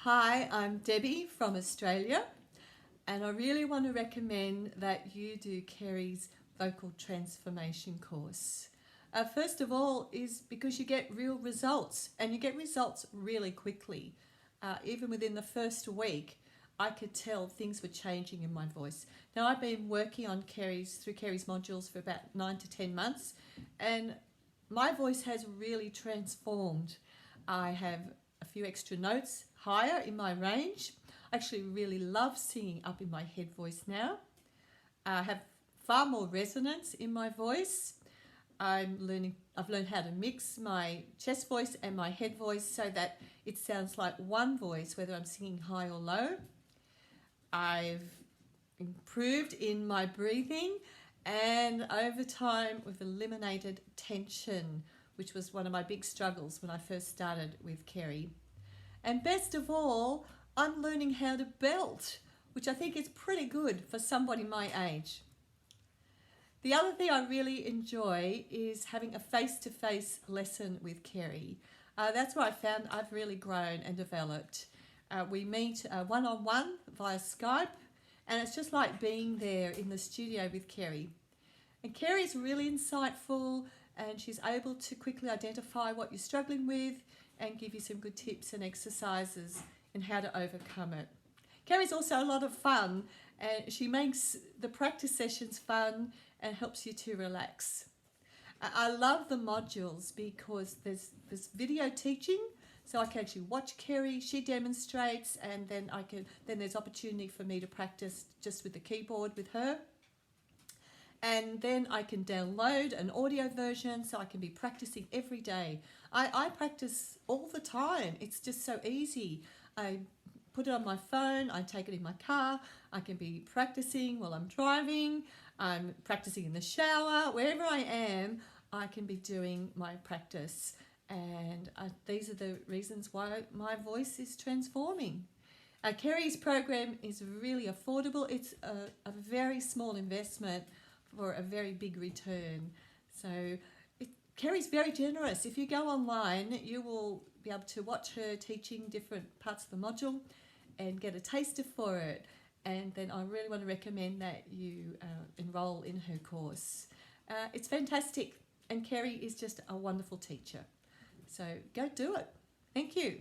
Hi, I'm Debbie from Australia, and I really want to recommend that you do Kerri's vocal transformation course. First of all, is because you get real results, and you get results really quickly. Even within the first week, I could tell things were changing in my voice. Now, I've been working on through Kerri's modules for about 9 to 10 months, and my voice has really transformed. I have a few extra notes higher in my range. I actually really love singing up in my head voice now. I have far more resonance in my voice. I've learned how to mix my chest voice and my head voice so that it sounds like one voice, whether I'm singing high or low. I've improved in my breathing, and over time we've eliminated tension, which was one of my big struggles when I first started with Kerri. And best of all, I'm learning how to belt, which I think is pretty good for somebody my age. The other thing I really enjoy is having a face-to-face lesson with Kerri. That's where I found I've really grown and developed. We meet one-on-one via Skype, and it's just like being there in the studio with Kerri. And Kerri's really insightful, and she's able to quickly identify what you're struggling with and give you some good tips and exercises in how to overcome it. Kerri's also a lot of fun, and she makes the practice sessions fun and helps you to relax. I love the modules because there's video teaching, so I can actually watch Kerri, she demonstrates, and then there's opportunity for me to practice just with the keyboard with her. And then I can download an audio version so I can be practicing every day. I practice all the time. It's just so easy. I put it on my phone, I take it in my car, I can be practicing while I'm driving, I'm practicing in the shower, wherever I am, I can be doing my practice. And these are the reasons why my voice is transforming. Kerri's program is really affordable. It's a very small investment for a very big return. So Kerri's very generous. If you go online, you will be able to watch her teaching different parts of the module and get a taster for it. And then I really want to recommend that you enroll in her course. It's fantastic, and Kerri is just a wonderful teacher. So go do it. Thank you.